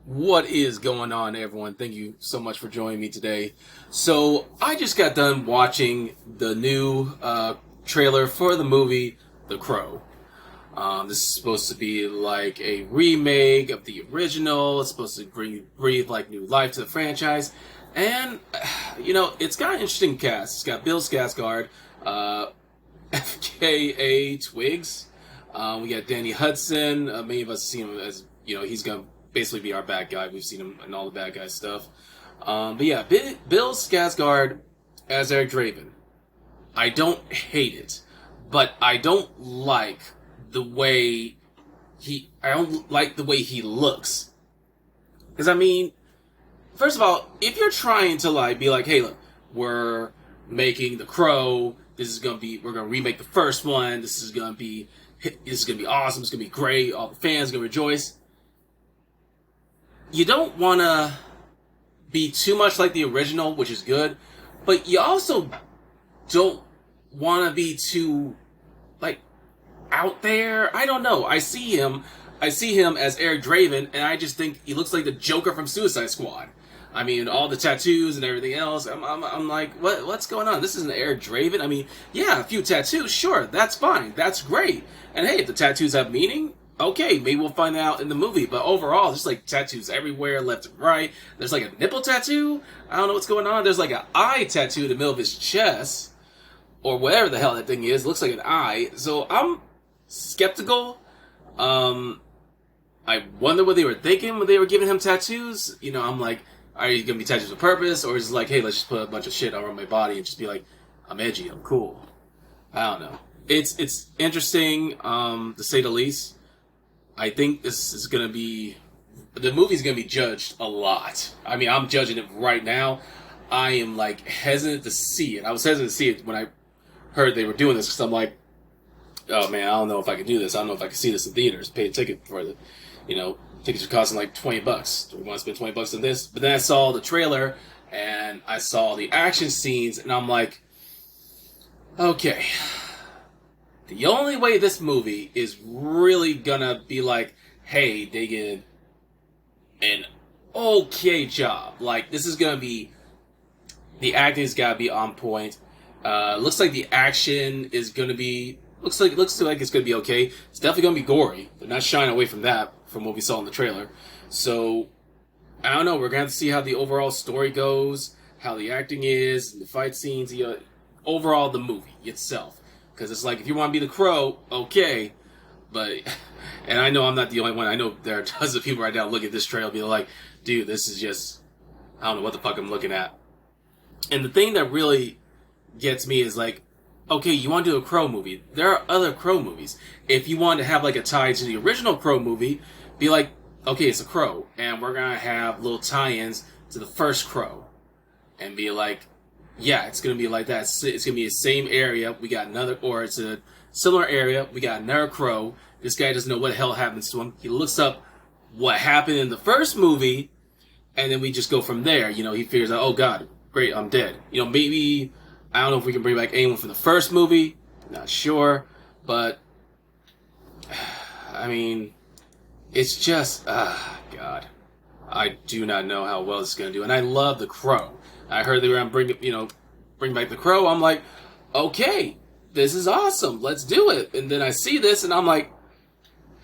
What is going on, everyone? Thank you so much for joining me today. So, I just got done watching the new trailer for the movie The Crow. This is supposed to be like a remake of the original. It's supposed to breathe like new life to the franchise. And, it's got an interesting cast. It's got Bill Skarsgård, FKA Twigs. We got Danny Hudson. Many of us have seen him as, he's going to basically be our bad guy. We've seen him in all the bad guy stuff. But yeah, Bill Skarsgård as Eric Draven. I don't hate it, but I don't like the way I don't like the way he looks. Because, I mean, first of all, if you're trying to be like, hey, look, we're making The Crow, we're gonna remake the first one, this is gonna be awesome, it's gonna be great, all the fans are gonna rejoice. You don't wanna be too much like the original, which is good, but you also don't wanna be too, out there. I don't know. I see him as Eric Draven, and I just think he looks like the Joker from Suicide Squad. I mean, all the tattoos and everything else. I'm like, what's going on? This isn't Eric Draven. I mean, yeah, a few tattoos, sure, that's fine, that's great. And hey, if the tattoos have meaning, okay, maybe we'll find out in the movie. But overall, there's tattoos everywhere, left and right. There's a nipple tattoo. I don't know what's going on. There's an eye tattoo in the middle of his chest, or whatever the hell that thing is. It looks like an eye. So I'm skeptical. I wonder what they were thinking when they were giving him tattoos. I'm like, are you gonna be tattoos with purpose, or is it like, hey, let's just put a bunch of shit around my body and just be like, I'm edgy, I'm cool? I don't know. It's interesting, to say the least. I think the movie's gonna be judged a lot. I mean, I'm judging it right now. I am hesitant to see it. I was hesitant to see it when I heard they were doing this, because I'm like, oh man, I don't know if I can do this. I don't know if I can see this in theaters. Pay a ticket for the, tickets are costing $20. Do we want to spend $20 on this? But then I saw the trailer and I saw the action scenes, and I'm like, okay, the only way this movie is really gonna be like, hey, they did an okay job. This is gonna be, the acting's gotta be on point. Looks like the action is gonna be. Looks like it's gonna be okay. It's definitely gonna be gory. They're not shying away from that, from what we saw in the trailer. So I don't know. We're gonna have to see how the overall story goes, how the acting is, the fight scenes, overall the movie itself. Because it's if you want to be the Crow, okay, but and I know I'm not the only one. I know there are tons of people right now looking at this trailer, be like, dude, this is just, I don't know what the fuck I'm looking at. And the thing that really gets me is okay, you want to do a Crow movie. There are other Crow movies. If you want to have a tie to the original Crow movie, be like, okay, it's a Crow, and we're gonna have little tie-ins to the first Crow, and be like, yeah, it's gonna be like that. It's gonna be the same area. We got another, or it's a similar area. We got another Crow. This guy doesn't know what the hell happens to him. He looks up what happened in the first movie, and then we just go from there. He figures out, oh god, great, I'm dead. Maybe. I don't know if we can bring back anyone from the first movie. Not sure. But, I mean, it's just, God. I do not know how well this is going to do. And I love The Crow. I heard they were going to bring back The Crow. I'm like, okay, this is awesome. Let's do it. And then I see this and I'm like,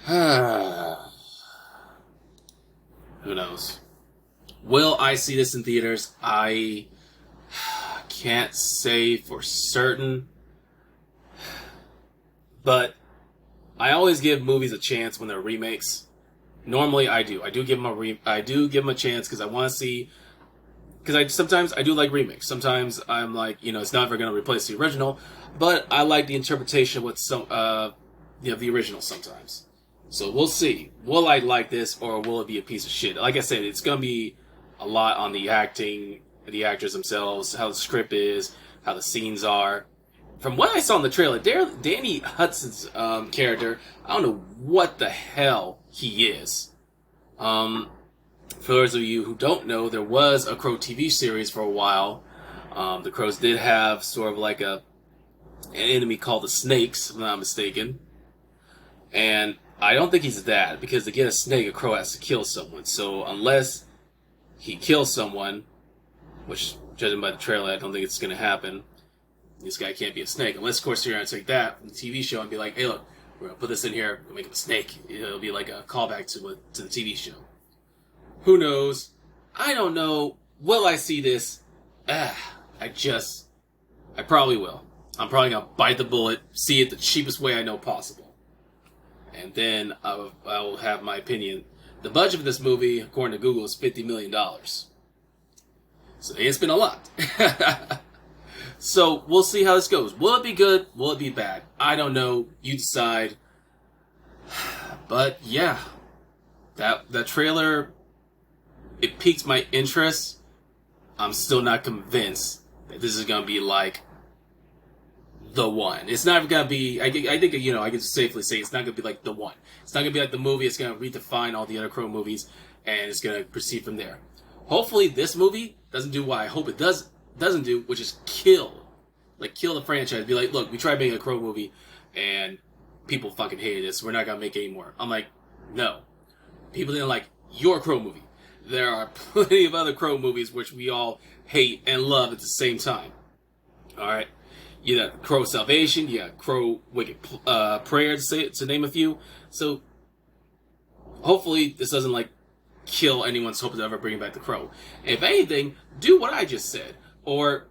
who knows? Will I see this in theaters? I can't say for certain, but I always give movies a chance when they're remakes. Normally, I do. I do give them a chance because I want to see. Because sometimes I do like remakes. Sometimes I'm like, it's never going to replace the original, but I like the interpretation with the original sometimes. So we'll see. Will I like this, or will it be a piece of shit? Like I said, it's going to be a lot on the acting, the actors themselves, how the script is, how the scenes are. From what I saw in the trailer, Danny Hudson's character, I don't know what the hell he is. For those of you who don't know, there was a Crow TV series for a while. The Crows did have sort of an enemy called the Snakes, if I'm not mistaken. And I don't think he's that, because to get a snake, a crow has to kill someone. So unless he kills someone, which, judging by the trailer, I don't think it's going to happen, this guy can't be a snake. Unless, of course, you're going to take that from the TV show and be like, hey, look, we're going to put this in here, we'll make him a snake. It'll be like a callback to the TV show. Who knows? I don't know. Will I see this? I probably will. I'm probably going to bite the bullet, see it the cheapest way I know possible. And then I will have my opinion. The budget for this movie, according to Google, is $50 million. So they ain't spent a lot. So we'll see how this goes. Will it be good? Will it be bad? I don't know. You decide. But yeah, that trailer, it piqued my interest. I'm still not convinced that this is gonna be like the one. It's not gonna be. I think I can safely say it's not gonna be like the one. It's not gonna be like the movie. It's gonna redefine all the other Crow movies, and it's gonna proceed from there. Hopefully, this movie doesn't do what I hope it doesn't do, which is kill the franchise. Be like, look, we tried making a Crow movie, and people fucking hated this. We're not gonna make any more. I'm like, no, people didn't like your Crow movie. There are plenty of other Crow movies which we all hate and love at the same time. All right, you got Crow Salvation, you got Crow Wicked Prayer, to name a few. So hopefully this doesn't like kill anyone's hope to ever bring back the Crow. If anything, do what I just said, or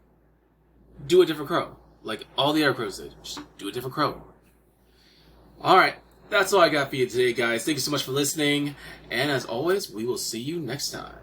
do a different Crow, like all the other Crows did. Just do a different Crow. All right. That's all I got for you today, guys. Thank you so much for listening. And as always, we will see you next time.